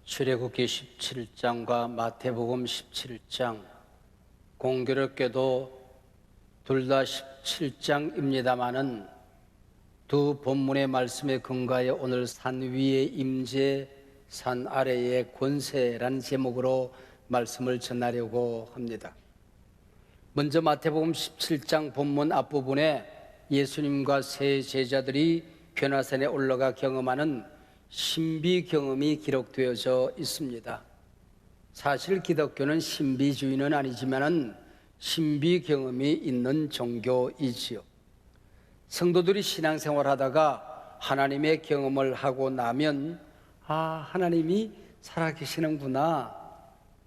출애굽기 17장과 마태복음 17장, 공교롭게도 둘 다 17장입니다마는 두 본문의 말씀에 근거하여 오늘 산 위의 임재, 산 아래의 권세라는 제목으로 말씀을 전하려고 합니다. 먼저 마태복음 17장 본문 앞부분에 예수님과 세 제자들이 변화산에 올라가 경험하는 신비 경험이 기록되어져 있습니다. 사실 기독교는 신비주의는 아니지만 신비 경험이 있는 종교이지요. 성도들이 신앙생활하다가 하나님의 경험을 하고 나면 하나님이 살아계시는구나,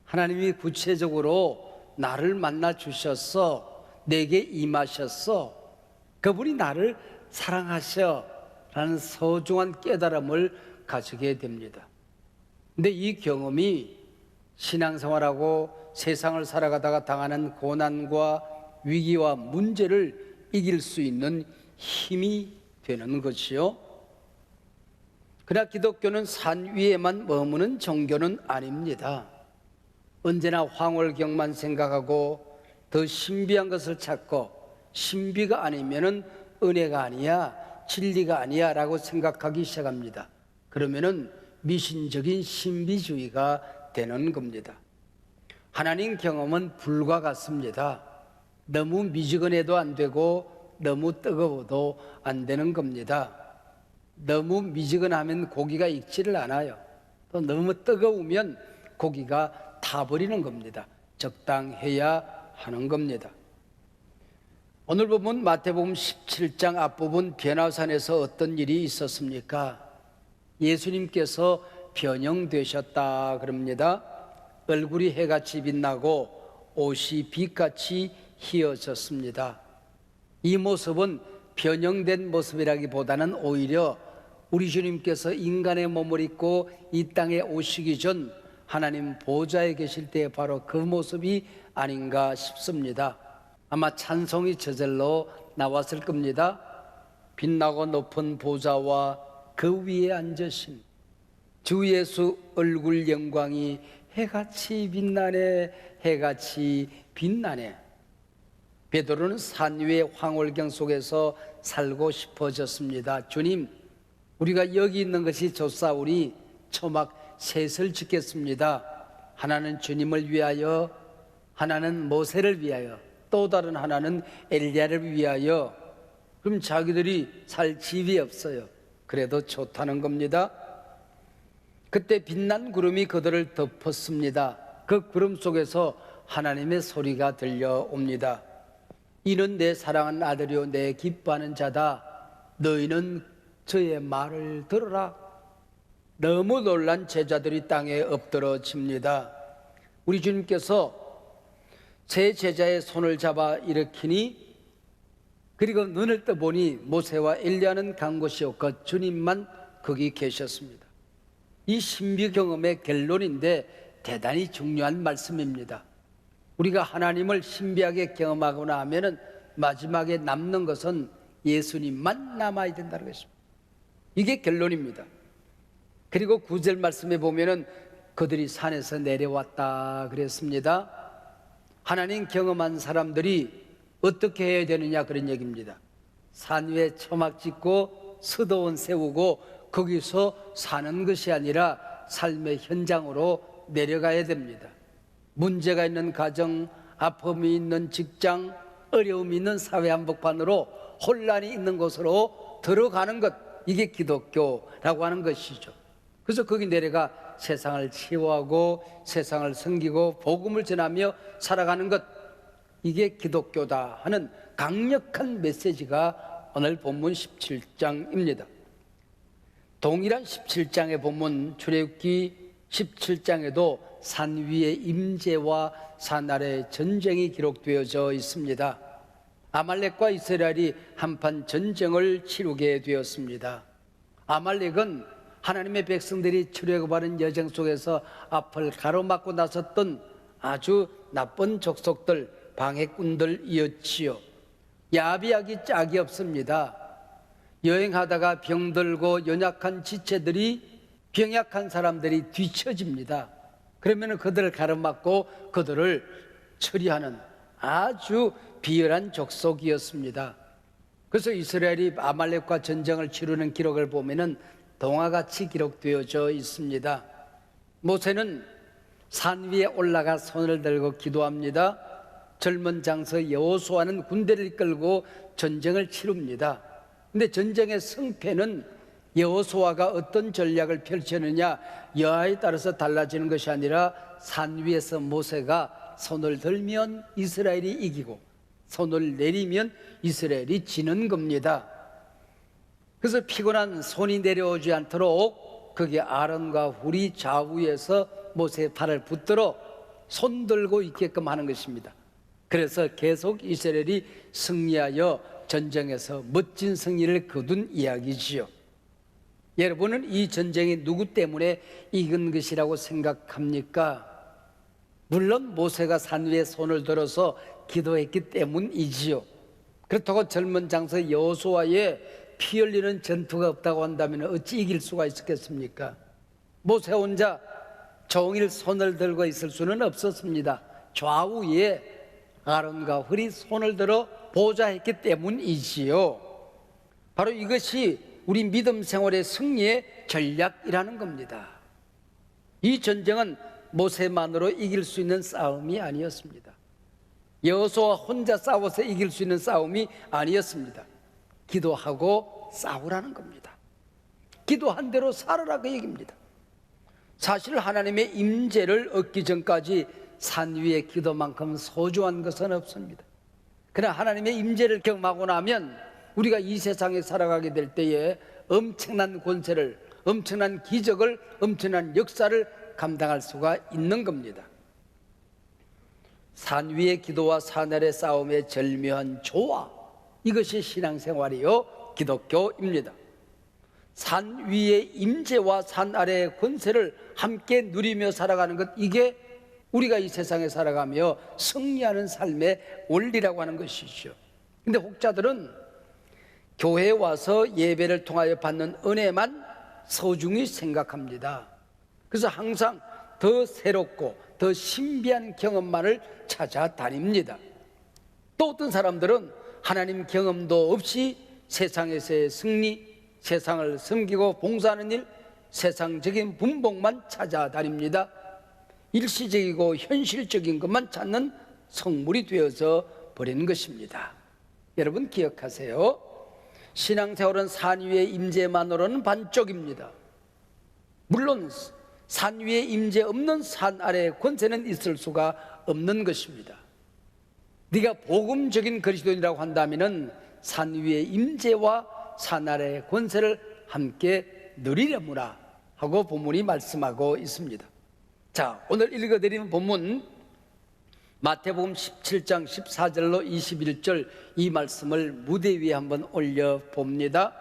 하나님이 구체적으로 나를 만나 주셨어, 내게 임하셨어, 그분이 나를 사랑하셔 라는 소중한 깨달음을 가지게 됩니다. 근데 이 경험이 신앙생활하고 세상을 살아가다가 당하는 고난과 위기와 문제를 이길 수 있는 힘이 되는 것이요. 그러나 기독교는 산 위에만 머무는 종교는 아닙니다. 언제나 황홀경만 생각하고 더 신비한 것을 찾고, 신비가 아니면은 은혜가 아니야, 진리가 아니야 라고 생각하기 시작합니다. 그러면은 미신적인 신비주의가 되는 겁니다. 하나님 경험은 불과 같습니다. 너무 미지근해도 안 되고 너무 뜨거워도 안 되는 겁니다. 너무 미지근하면 고기가 익지를 않아요. 또 너무 뜨거우면 고기가 타버리는 겁니다. 적당해야 하는 겁니다. 오늘 보면 마태복음 17장 앞부분 변화산에서 어떤 일이 있었습니까? 예수님께서 변형되셨다 그럽니다. 얼굴이 해같이 빛나고 옷이 빛같이 희어졌습니다. 이 모습은 변형된 모습이라기보다는 오히려 우리 주님께서 인간의 몸을 입고 이 땅에 오시기 전 하나님 보좌에 계실 때 바로 그 모습이 아닌가 싶습니다. 아마 찬송이 저절로 나왔을 겁니다. 빛나고 높은 보좌와 그 위에 앉으신 주 예수 얼굴 영광이 해같이 빛나네, 해같이 빛나네. 베드로는 산 위의 황홀경 속에서 살고 싶어졌습니다. 주님, 우리가 여기 있는 것이 좋사오니 초막 셋을 짓겠습니다. 하나는 주님을 위하여, 하나는 모세를 위하여, 또 다른 하나는 엘리야를 위하여. 그럼 자기들이 살 집이 없어요. 그래도 좋다는 겁니다. 그때 빛난 구름이 그들을 덮었습니다. 그 구름 속에서 하나님의 소리가 들려옵니다. 이는 내 사랑하는 아들이요 내 기뻐하는 자다. 너희는 저의 말을 들으라. 너무 놀란 제자들이 땅에 엎드러집니다. 우리 주님께서 세 제자의 손을 잡아 일으키니, 그리고 눈을 떠보니 모세와 엘리야는 간 곳이 없고 주님만 거기 계셨습니다. 이 신비 경험의 결론인데 대단히 중요한 말씀입니다. 우리가 하나님을 신비하게 경험하거나 하면은 마지막에 남는 것은 예수님만 남아야 된다는 것입니다. 이게 결론입니다. 그리고 9절 말씀에 보면은 그들이 산에서 내려왔다 그랬습니다. 하나님 경험한 사람들이 어떻게 해야 되느냐 그런 얘기입니다. 산 위에 초막 짓고 수도원 세우고 거기서 사는 것이 아니라 삶의 현장으로 내려가야 됩니다. 문제가 있는 가정, 아픔이 있는 직장, 어려움이 있는 사회 한복판으로, 혼란이 있는 곳으로 들어가는 것, 이게 기독교라고 하는 것이죠. 그래서 거기 내려가 세상을 치유하고 세상을 섬기고 복음을 전하며 살아가는 것, 이게 기독교다 하는 강력한 메시지가 오늘 본문 17장입니다. 동일한 17장의 본문 출애굽기 17장에도 산 위의 임재와 산 아래의 전쟁이 기록되어져 있습니다. 아말렉과 이스라엘이 한판 전쟁을 치르게 되었습니다. 아말렉은 하나님의 백성들이 출애굽하는 여정 속에서 앞을 가로막고 나섰던 아주 나쁜 족속들, 방해꾼들이었지요. 야비하기 짝이 없습니다. 여행하다가 병들고 연약한 지체들이 병약한 사람들이 뒤처집니다. 그러면 그들을 가로막고 그들을 처리하는 아주 비열한 족속이었습니다. 그래서 이스라엘이 아말렉과 전쟁을 치르는 기록을 보면은 동화같이 기록되어져 있습니다. 모세는 산 위에 올라가 손을 들고 기도합니다. 젊은 장서 여호수아는 군대를 이끌고 전쟁을 치릅니다. 근데 전쟁의 승패는 여호수아가 어떤 전략을 펼치느냐 여하에 따라서 달라지는 것이 아니라 산 위에서 모세가 손을 들면 이스라엘이 이기고 손을 내리면 이스라엘이 지는 겁니다. 그래서 피곤한 손이 내려오지 않도록 거기에 아론과 훌이 좌우에서 모세의 팔을 붙들어 손 들고 있게끔 하는 것입니다. 그래서 계속 이스라엘이 승리하여 전쟁에서 멋진 승리를 거둔 이야기지요. 여러분은 이 전쟁이 누구 때문에 이긴 것이라고 생각합니까? 물론 모세가 산 위에 손을 들어서 기도했기 때문이지요. 그렇다고 젊은 장서 여호수아의 피 흘리는 전투가 없다고 한다면 어찌 이길 수가 있었겠습니까? 모세 혼자 종일 손을 들고 있을 수는 없었습니다. 좌우에 아론과 훌이 손을 들어 보좌했기 때문이지요. 바로 이것이 우리 믿음 생활의 승리의 전략이라는 겁니다. 이 전쟁은 모세만으로 이길 수 있는 싸움이 아니었습니다. 여호수아 혼자 싸워서 이길 수 있는 싸움이 아니었습니다. 기도하고 싸우라는 겁니다. 기도한 대로 살아라 그 얘기입니다. 사실 하나님의 임재를 얻기 전까지 산 위의 기도만큼 소중한 것은 없습니다. 그러나 하나님의 임재를 경험하고 나면 우리가 이 세상에 살아가게 될 때에 엄청난 권세를, 엄청난 기적을, 엄청난 역사를 감당할 수가 있는 겁니다. 산 위의 기도와 산 아래 싸움의 절묘한 조화, 이것이 신앙생활이요 기독교입니다. 산 위의 임재와 산 아래의 권세를 함께 누리며 살아가는 것, 이게 우리가 이 세상에 살아가며 승리하는 삶의 원리라고 하는 것이죠. 근데 혹자들은 교회에 와서 예배를 통하여 받는 은혜만 소중히 생각합니다. 그래서 항상 더 새롭고 더 신비한 경험만을 찾아다닙니다. 또 어떤 사람들은 하나님 경험도 없이 세상에서의 승리, 세상을 섬기고 봉사하는 일, 세상적인 분봉만 찾아다닙니다. 일시적이고 현실적인 것만 찾는 성물이 되어서 버리는 것입니다. 여러분 기억하세요. 신앙생활은 산 위의 임재만으로는 반쪽입니다. 물론 산 위에 임재 없는 산 아래의 권세는 있을 수가 없는 것입니다. 네가 복음적인 그리스도인이라고 한다면 산 위의 임재와 산 아래의 권세를 함께 누리려무라 하고 본문이 말씀하고 있습니다. 자, 오늘 읽어드리는 본문 마태복음 17장 14절로 21절 이 말씀을 무대 위에 한번 올려봅니다.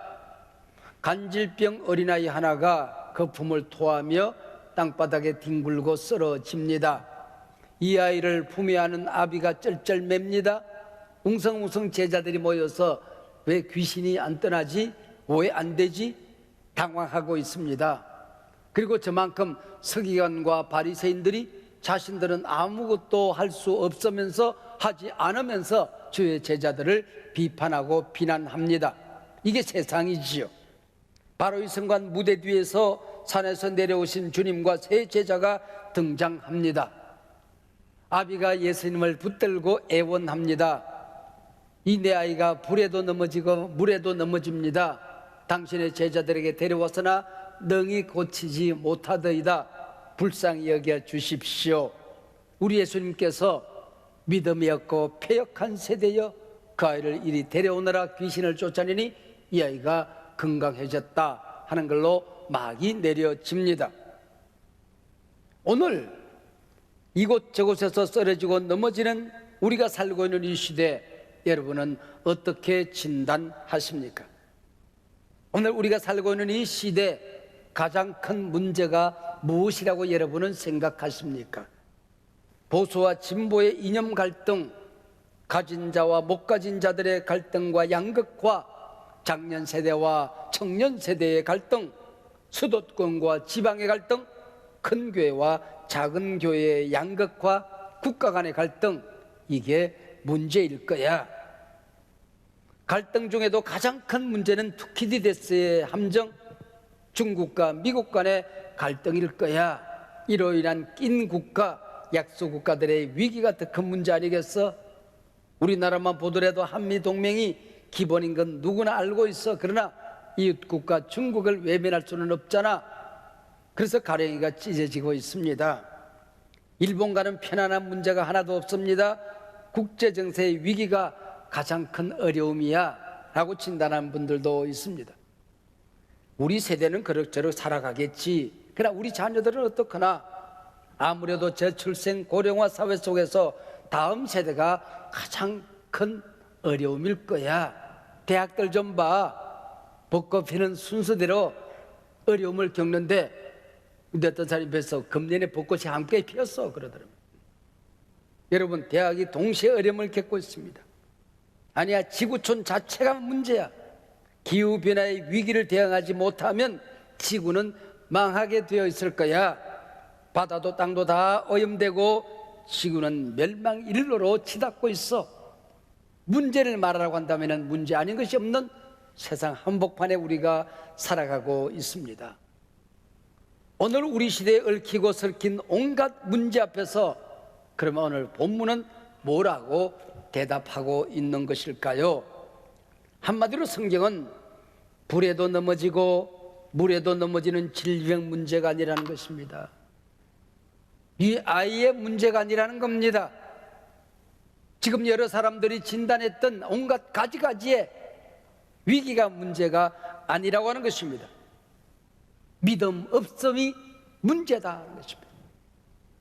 간질병 어린아이 하나가 거품을 토하며 땅바닥에 뒹굴고 쓰러집니다. 이 아이를 품에 안은 아비가 쩔쩔맵니다. 웅성웅성 제자들이 모여서 왜 귀신이 안 떠나지? 왜 안 되지? 당황하고 있습니다. 그리고 저만큼 서기관과 바리새인들이 자신들은 아무것도 할 수 없으면서 하지 않으면서 주의 제자들을 비판하고 비난합니다. 이게 세상이지요. 바로 이 순간 무대 뒤에서 산에서 내려오신 주님과 세 제자가 등장합니다. 아비가 예수님을 붙들고 애원합니다. 이 내 아이가 불에도 넘어지고 물에도 넘어집니다. 당신의 제자들에게 데려왔으나 능히 고치지 못하더이다. 불쌍히 여겨 주십시오. 우리 예수님께서 믿음이 없고 패역한 세대여 그 아이를 이리 데려오느라 귀신을 쫓아내니 이 아이가 건강해졌다 하는 걸로 막이 내려집니다. 오늘 이곳저곳에서 쓰러지고 넘어지는 우리가 살고 있는 이 시대, 여러분은 어떻게 진단하십니까? 오늘 우리가 살고 있는 이 시대 가장 큰 문제가 무엇이라고 여러분은 생각하십니까? 보수와 진보의 이념 갈등, 가진 자와 못 가진 자들의 갈등과 양극화, 장년 세대와 청년 세대의 갈등, 수도권과 지방의 갈등, 큰 교회와 작은 교회의 양극화, 국가 간의 갈등, 이게 문제일 거야. 갈등 중에도 가장 큰 문제는 투키디데스의 함정, 중국과 미국 간의 갈등일 거야. 이로 인한 낀 국가, 약소 국가들의 위기가 더 큰 문제 아니겠어? 우리나라만 보더라도 한미동맹이 기본인 건 누구나 알고 있어. 그러나 이웃국가 중국을 외면할 수는 없잖아. 그래서 가랭이가 찢어지고 있습니다. 일본과는 편안한 문제가 하나도 없습니다. 국제정세의 위기가 가장 큰 어려움이야 라고 진단하는 분들도 있습니다. 우리 세대는 그럭저럭 살아가겠지. 그러나 우리 자녀들은 어떻거나 아무래도 저출생 고령화 사회 속에서 다음 세대가 가장 큰 어려움일 거야. 대학들 좀 봐. 벚꽃 피는 순서대로 어려움을 겪는데, 근데 어떤 사람이 뵈서 금년에 벚꽃이 함께 피었어 그러더라고요. 여러분, 대학이 동시에 어려움을 겪고 있습니다. 아니야, 지구촌 자체가 문제야. 기후변화의 위기를 대응하지 못하면 지구는 망하게 되어 있을 거야. 바다도 땅도 다 오염되고 지구는 멸망 일로로 치닫고 있어. 문제를 말하라고 한다면 문제 아닌 것이 없는 세상 한복판에 우리가 살아가고 있습니다. 오늘 우리 시대에 얽히고 설킨 온갖 문제 앞에서 그러면 오늘 본문은 뭐라고 대답하고 있는 것일까요? 한마디로 성경은 불에도 넘어지고 물에도 넘어지는 질병 문제가 아니라는 것입니다. 이 아이의 문제가 아니라는 겁니다. 지금 여러 사람들이 진단했던 온갖 가지가지의 위기가 문제가 아니라고 하는 것입니다. 믿음 없음이 문제다 하는 것입니다.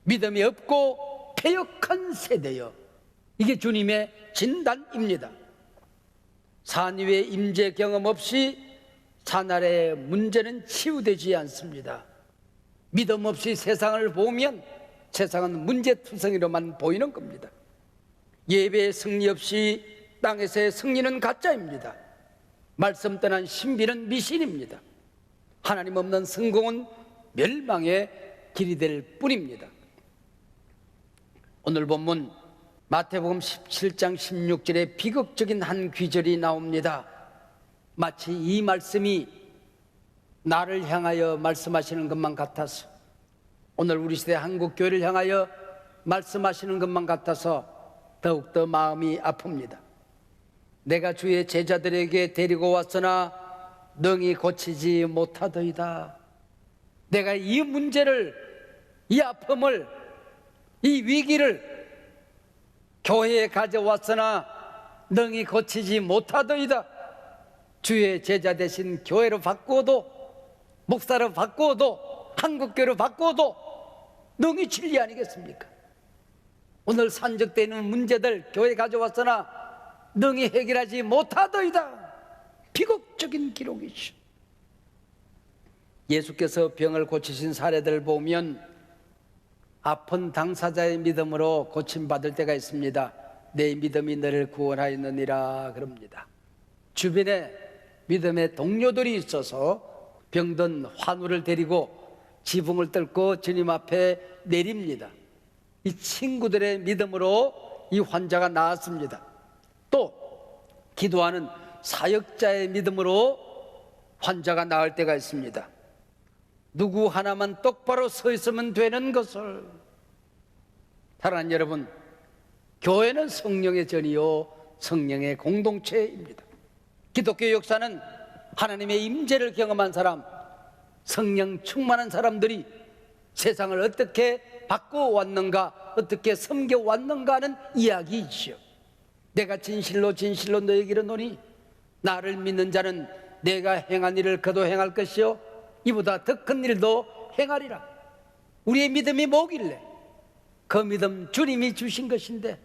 믿음이 없고 패역한 세대여, 이게 주님의 진단입니다. 산 위의 임재 경험 없이 산 아래의 문제는 치유되지 않습니다. 믿음 없이 세상을 보면 세상은 문제투성이로만 보이는 겁니다. 예배의 승리 없이 땅에서의 승리는 가짜입니다. 말씀 떠난 신비는 미신입니다. 하나님 없는 성공은 멸망의 길이 될 뿐입니다. 오늘 본문 마태복음 17장 16절에 비극적인 한 귀절이 나옵니다. 마치 이 말씀이 나를 향하여 말씀하시는 것만 같아서, 오늘 우리 시대 한국교회를 향하여 말씀하시는 것만 같아서 더욱더 마음이 아픕니다. 내가 주의 제자들에게 데리고 왔으나 능히 고치지 못하더이다. 내가 이 문제를, 이 아픔을, 이 위기를 교회에 가져왔으나 능히 고치지 못하더이다. 주의 제자 대신 교회로 바꾸어도, 목사로 바꾸어도, 한국교회로 바꾸어도 능히 진리 아니겠습니까? 오늘 산적되는 문제들 교회에 가져왔으나 능히 해결하지 못하더이다. 비극적인 기록이죠. 예수께서 병을 고치신 사례들을 보면 아픈 당사자의 믿음으로 고침받을 때가 있습니다. 내 믿음이 너를 구원하였느니라 그럽니다. 주변에 믿음의 동료들이 있어서 병든 환우를 데리고 지붕을 뚫고 주님 앞에 내립니다. 이 친구들의 믿음으로 이 환자가 나았습니다. 또 기도하는 사역자의 믿음으로 환자가 나을 때가 있습니다. 누구 하나만 똑바로 서 있으면 되는 것을, 사랑하는 여러분, 교회는 성령의 전이요 성령의 공동체입니다. 기독교 역사는 하나님의 임재를 경험한 사람, 성령 충만한 사람들이 세상을 어떻게 바꿔왔는가, 어떻게 섬겨왔는가 하는 이야기이죠. 내가 진실로 진실로 너에게 이르노니 나를 믿는 자는 내가 행한 일을 그도 행할 것이요 이보다 더 큰 일도 행하리라. 우리의 믿음이 뭐길래? 그 믿음 주님이 주신 것인데,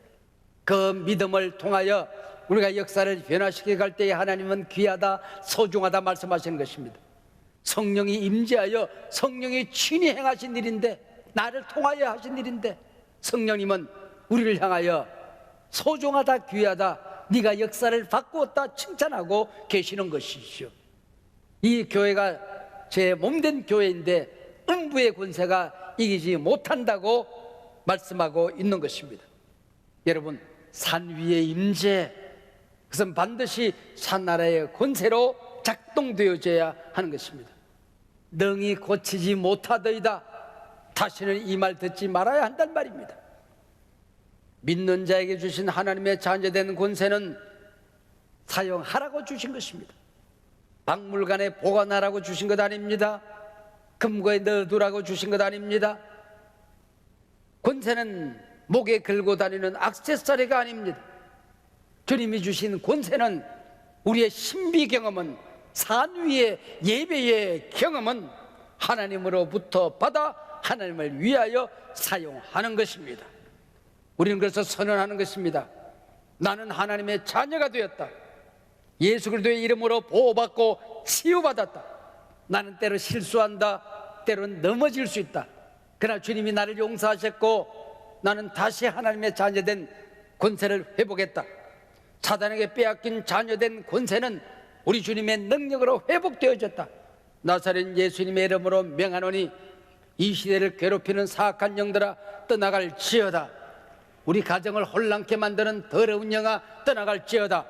그 믿음을 통하여 우리가 역사를 변화시켜 갈 때에 하나님은 귀하다, 소중하다 말씀하시는 것입니다. 성령이 임재하여 성령이 친히 행하신 일인데, 나를 통하여 하신 일인데, 성령님은 우리를 향하여 소중하다, 귀하다, 네가 역사를 바꾸었다 칭찬하고 계시는 것이죠. 이 교회가 제 몸된 교회인데 음부의 권세가 이기지 못한다고 말씀하고 있는 것입니다. 여러분, 산 위의 임재, 그것은 반드시 산나라의 권세로 작동되어져야 하는 것입니다. 능히 고치지 못하더이다, 다시는 이 말 듣지 말아야 한단 말입니다. 믿는 자에게 주신 하나님의 자녀된 권세는 사용하라고 주신 것입니다. 박물관에 보관하라고 주신 것 아닙니다. 금고에 넣어두라고 주신 것 아닙니다. 권세는 목에 걸고 다니는 액세서리가 아닙니다. 주님이 주신 권세는 우리의 신비 경험은, 산 위의 예배의 경험은 하나님으로부터 받아 하나님을 위하여 사용하는 것입니다. 우리는 그래서 선언하는 것입니다. 나는 하나님의 자녀가 되었다. 예수 그리스도의 이름으로 보호받고 치유받았다. 나는 때로 실수한다. 때로는 넘어질 수 있다. 그러나 주님이 나를 용서하셨고 나는 다시 하나님의 자녀된 권세를 회복했다. 사단에게 빼앗긴 자녀된 권세는 우리 주님의 능력으로 회복되어졌다. 나사렛 예수님의 이름으로 명하노니 이 시대를 괴롭히는 사악한 영들아 떠나갈지어다. 우리 가정을 혼란케 만드는 더러운 영아 떠나갈지어다.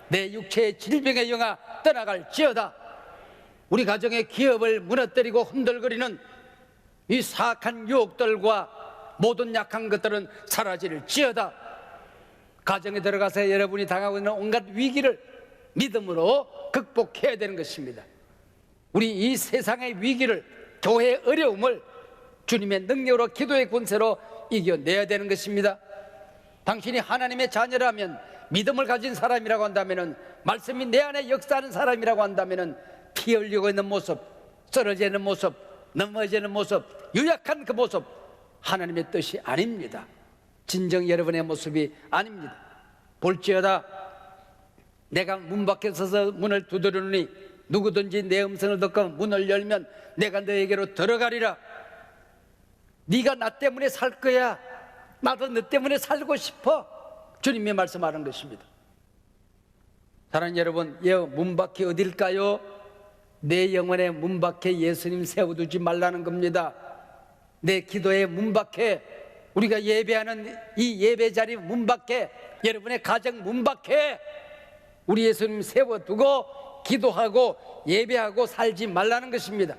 내 육체의 질병의 영아 떠나갈지어다. 우리 가정의 기업을 무너뜨리고 흔들거리는 이 사악한 유혹들과 모든 약한 것들은 사라질지어다. 가정에 들어가서 여러분이 당하고 있는 온갖 위기를 믿음으로 극복해야 되는 것입니다. 우리 이 세상의 위기를, 교회의 어려움을 주님의 능력으로, 기도의 권세로 이겨내야 되는 것입니다. 당신이 하나님의 자녀라면, 믿음을 가진 사람이라고 한다면, 말씀이 내 안에 역사하는 사람이라고 한다면, 피 흘리고 있는 모습, 쓰러지는 모습, 넘어지는 모습, 유약한 그 모습, 하나님의 뜻이 아닙니다. 진정 여러분의 모습이 아닙니다. 볼지어다 내가 문 밖에 서서 문을 두드리노니 누구든지 내 음성을 듣고 문을 열면 내가 너에게로 들어가리라. 네가 나 때문에 살 거야. 나도 너 때문에 살고 싶어. 주님이 말씀하는 것입니다. 사랑하는 여러분, 문 밖이 어딜까요? 내 영혼의 문 밖에 예수님 세워두지 말라는 겁니다. 내 기도의 문 밖에, 우리가 예배하는 이 예배 자리 문 밖에, 여러분의 가정 문 밖에 우리 예수님 세워두고 기도하고 예배하고 살지 말라는 것입니다.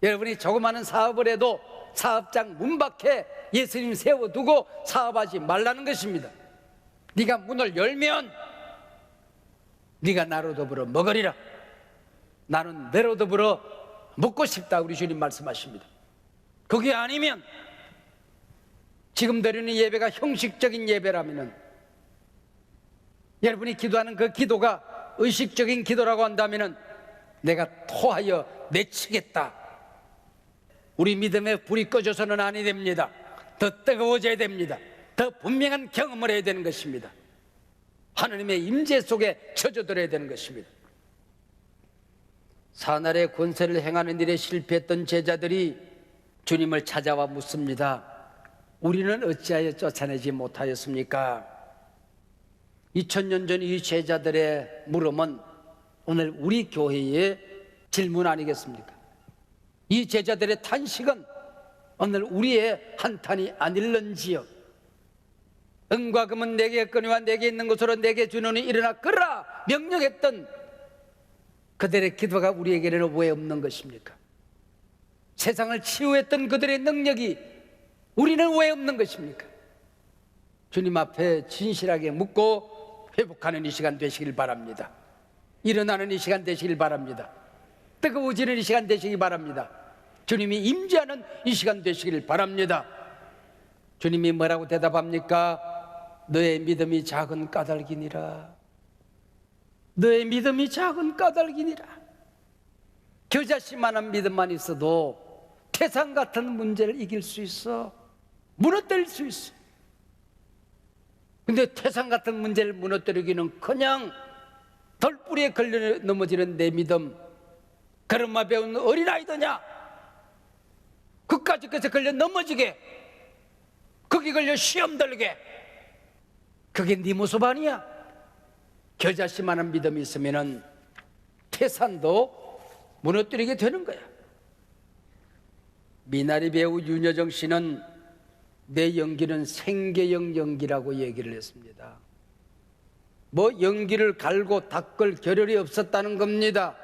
여러분이 조그마한 사업을 해도 사업장 문 밖에 예수님 세워두고 사업하지 말라는 것입니다. 네가 문을 열면 네가 나로 더불어 먹으리라. 나는 너로 더불어 먹고 싶다. 우리 주님 말씀하십니다. 그게 아니면, 지금 드리는 예배가 형식적인 예배라면, 여러분이 기도하는 그 기도가 의식적인 기도라고 한다면 내가 토하여 내치겠다. 우리 믿음의 불이 꺼져서는 아니 됩니다. 더 뜨거워져야 됩니다. 더 분명한 경험을 해야 되는 것입니다. 하나님의 임재 속에 젖어들어야 되는 것입니다. 사날의 권세를 행하는 일에 실패했던 제자들이 주님을 찾아와 묻습니다. 우리는 어찌하여 쫓아내지 못하였습니까? 2000년 전 이 제자들의 물음은 오늘 우리 교회의 질문 아니겠습니까? 이 제자들의 탄식은 오늘 우리의 한탄이 아닐런지요. 은과 금은 내게 있거니와 내게 있는 것으로 내게 주노니 일어나 걸으라 명령했던 그들의 기도가 우리에게는 왜 없는 것입니까? 세상을 치유했던 그들의 능력이 우리는 왜 없는 것입니까? 주님 앞에 진실하게 묻고 회복하는 이 시간 되시길 바랍니다. 일어나는 이 시간 되시길 바랍니다. 뜨거워지는 이 시간 되시기 바랍니다. 주님이 임재하는 이 시간 되시길 바랍니다. 주님이 뭐라고 대답합니까? 너의 믿음이 작은 까닭이니라. 너의 믿음이 작은 까닭이니라. 겨자씨만한 믿음만 있어도 태산 같은 문제를 이길 수 있어. 무너뜨릴 수 있어. 근데 태산 같은 문제를 무너뜨리기는 그냥 덜뿌리에 걸려 넘어지는 내 믿음, 걸음마 배운 어린아이더냐? 그까지 그래서 걸려 넘어지게, 거기 걸려 시험 들게, 그게 네 모습 아니야? 겨자씨만한 믿음이 있으면은 태산도 무너뜨리게 되는 거야. 미나리 배우 윤여정 씨는 내 연기는 생계형 연기라고 얘기를 했습니다. 뭐 연기를 갈고 닦을 겨를이 없었다는 겁니다.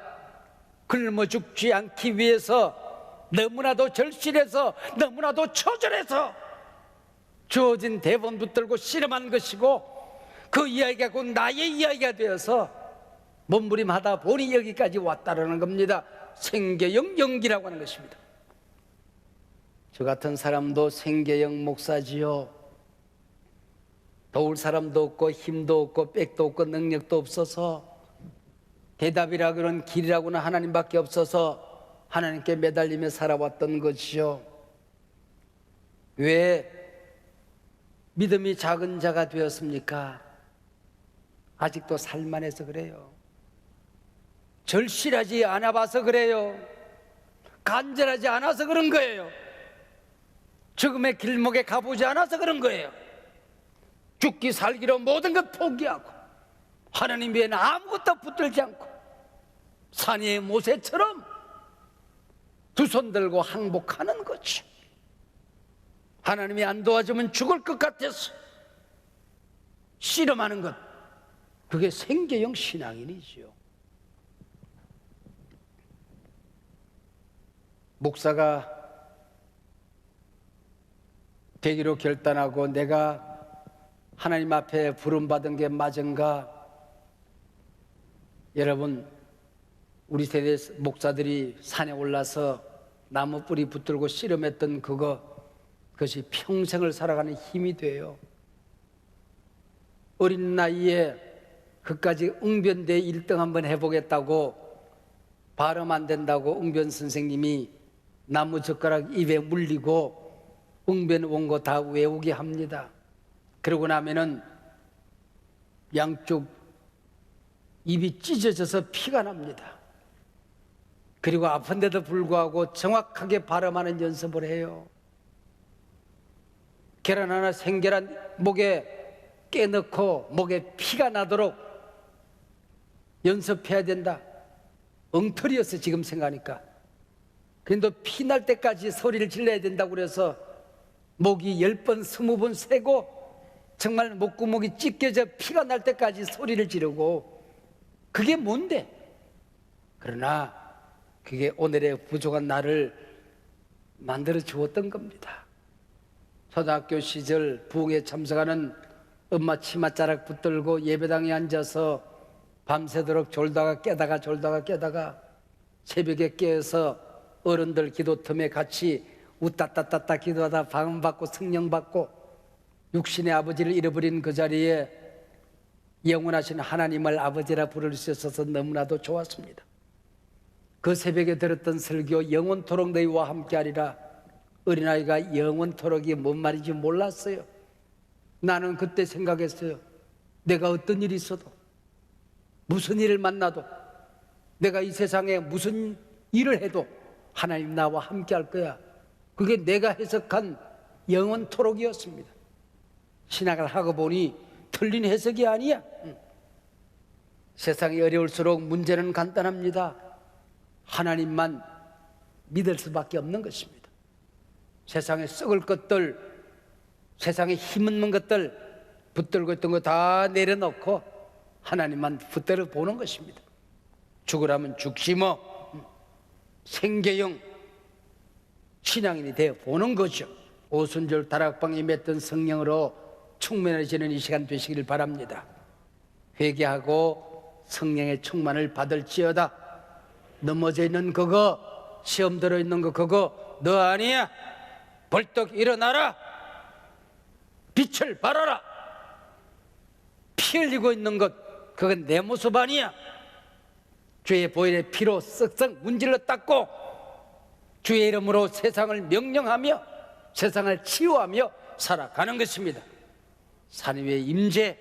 굶어 죽지 않기 위해서 너무나도 절실해서 너무나도 처절해서 주어진 대본 붙들고 씨름한 것이고, 그 이야기가 곧 나의 이야기가 되어서 몸부림하다 보니 여기까지 왔다라는 겁니다. 생계형 연기라고 하는 것입니다. 저 같은 사람도 생계형 목사지요. 도울 사람도 없고 힘도 없고 백도 없고 능력도 없어서 대답이라고는 길이라고는 하나님밖에 없어서 하나님께 매달리며 살아왔던 것이요. 왜 믿음이 작은 자가 되었습니까? 아직도 살만해서 그래요. 절실하지 않아 봐서 그래요. 간절하지 않아서 그런 거예요. 죽음의 길목에 가보지 않아서 그런 거예요. 죽기 살기로 모든 것 포기하고 하나님 외에는 아무것도 붙들지 않고 산 위의 모세처럼 두 손 들고 항복하는 거죠. 하나님이 안 도와주면 죽을 것 같아서 씨름하는 것, 그게 생계형 신앙인이지요. 목사가 되기로 결단하고 내가 하나님 앞에 부름받은 게 맞은가? 여러분, 우리 세대 목사들이 산에 올라서 나무 뿌리 붙들고 씨름했던 그것이 평생을 살아가는 힘이 돼요. 어린 나이에 그까지 웅변대 1등 한번 해보겠다고, 발음 안 된다고 웅변 선생님이 나무 젓가락 입에 물리고 웅변 온 거 다 외우게 합니다. 그러고 나면은 양쪽 입이 찢어져서 피가 납니다. 그리고 아픈데도 불구하고 정확하게 발음하는 연습을 해요. 계란 하나 생계란 목에 깨넣고 목에 피가 나도록 연습해야 된다. 엉터리였어 지금 생각하니까. 그런데 피 날 때까지 소리를 질러야 된다고 그래서 목이 10번 20번 세고 정말 목구멍이 찢겨져 피가 날 때까지 소리를 지르고, 그게 뭔데? 그러나 그게 오늘의 부족한 나를 만들어 주었던 겁니다. 초등학교 시절 부흥에 참석하는 엄마 치맛자락 붙들고 예배당에 앉아서 밤새도록 졸다가 깨다가 졸다가 깨다가 새벽에 깨어서 어른들 기도 틈에 같이 우따따따따 기도하다 방언받고 성령받고 육신의 아버지를 잃어버린 그 자리에 영원하신 하나님을 아버지라 부를 수 있어서 너무나도 좋았습니다. 그 새벽에 들었던 설교 영원토록 너희와 함께하리라. 어린아이가 영원토록이 뭔 말인지 몰랐어요. 나는 그때 생각했어요. 내가 어떤 일이 있어도, 무슨 일을 만나도, 내가 이 세상에 무슨 일을 해도 하나님 나와 함께할 거야. 그게 내가 해석한 영원토록이었습니다. 신학을 하고 보니 틀린 해석이 아니야. 세상이 어려울수록 문제는 간단합니다. 하나님만 믿을 수밖에 없는 것입니다. 세상에 썩을 것들, 세상에 힘없는 것들 붙들고 있던 거 다 내려놓고 하나님만 붙들어 보는 것입니다. 죽으라면 죽지 뭐. 생계형 신앙인이 되어 보는 거죠. 오순절 다락방에 맺던 성령으로 충만해지는 이 시간 되시길 바랍니다. 회개하고 성령의 충만을 받을지어다. 넘어져 있는 그거, 시험 들어 있는 거 그거 너 아니야. 벌떡 일어나라. 빛을 발하라. 피 흘리고 있는 것, 그건 내 모습 아니야. 주의 보혈의 피로 쓱쓱 문질러 닦고 주의 이름으로 세상을 명령하며 세상을 치유하며 살아가는 것입니다. 산 위의 임재,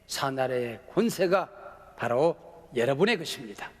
산 아래의 권세가 바로 여러분의 것입니다.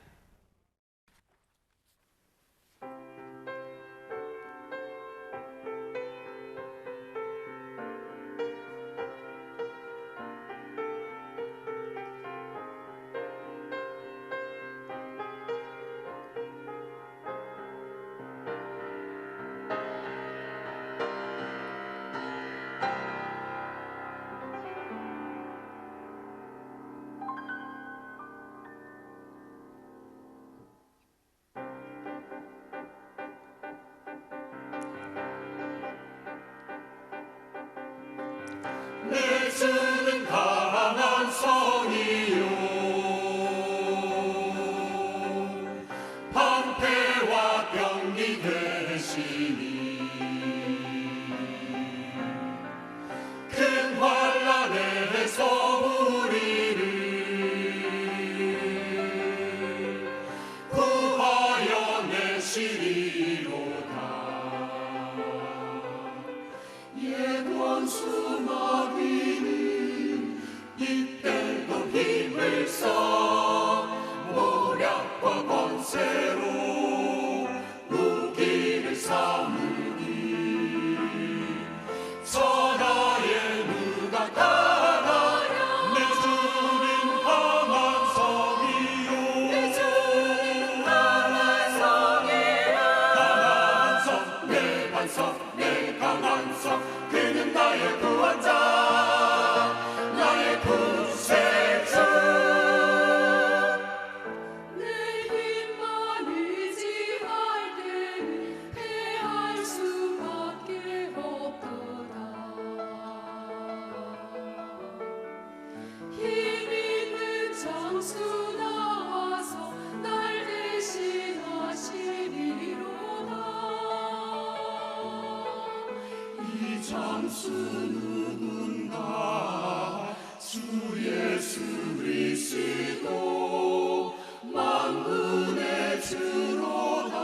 내 주는 강한 성이요 방패와 병기 되시니 큰 환난에서 우리를 구하여 내시리로다. 옛 원수 마귀는 이때도 힘을 써 모략과 권세로 무기를 삼으니 천하에 누가 당하랴. 내 주는 강한 성이요 내 주는 강한 성이라. 강한 성, 내 반석, 내 강한 성. 그는 나의 구원자, 나의 구세주. 내 힘만 의지할 때는 패할 수밖에 없도다. 힘 있는 장수 나와서 날 대신하시리로다. 이 장수 누군가 주 예수 그리스도 만군의 주로다.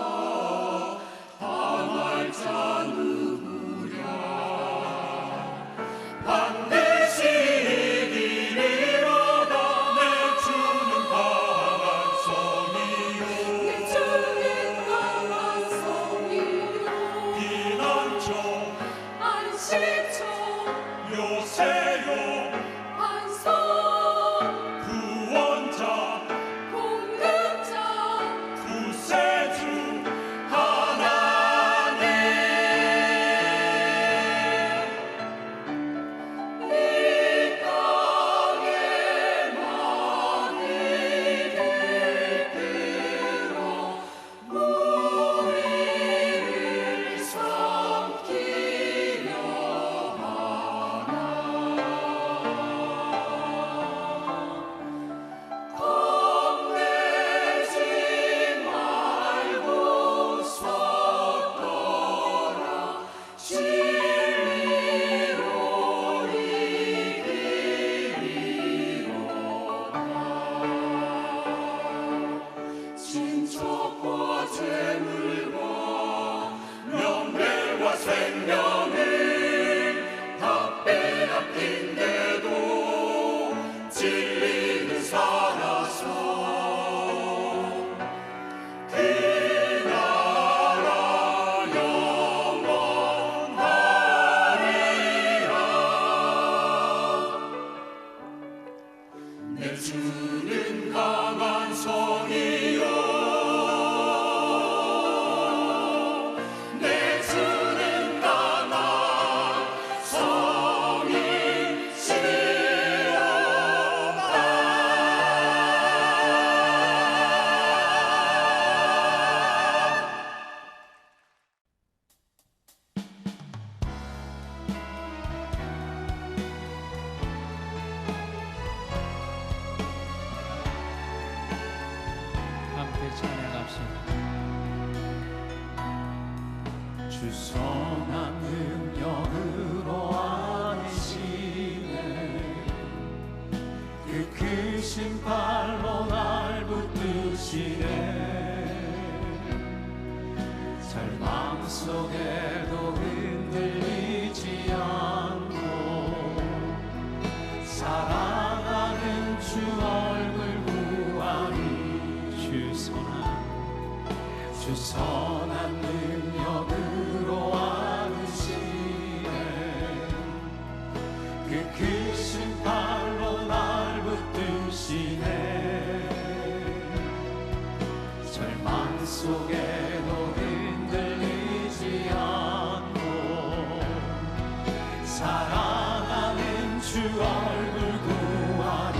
당할 자 누구랴. 반드시 이기리로다. 내 주는 강한 성이요 내 주는 강한 성이요 피난처 안식처 요새요 반석 구원자 공급자 구세주 하나님. 이 땅에 만일을 들어 우리를 삼키려 하나. 겁내지 말고 서거라. 진리로 이기리로다. 친척과 재물과 명예와 생명을 다 빼앗긴데도 진리는 살아서 그 나라 영원하리라. 내 주는 강한 성이요 내 주는 강한 함께 찬양합시다. 주 선한 능력으로 안으시네. 그 크신 발로 날 붙드시네. 절망 속에도 흔들리지 않고 사랑하는 주 얼굴 구하니 주 선한 능력으로 안으시네. 그 크신 발로 날 붙드시네. 절망 속에도 흔들리지 않고 사랑하는 주 얼굴 구하니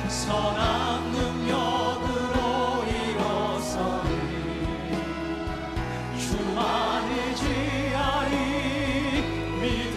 선한 능력으로 일어서리 주만 의지하리 믿음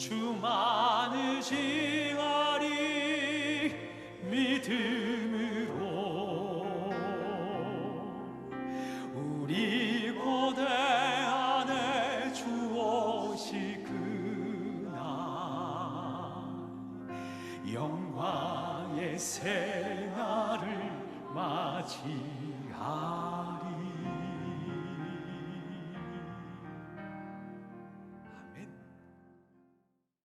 주만을 징하리 믿음으로 우리 고대 안에 주 오실 그날 영광의 새날을 맞이하리.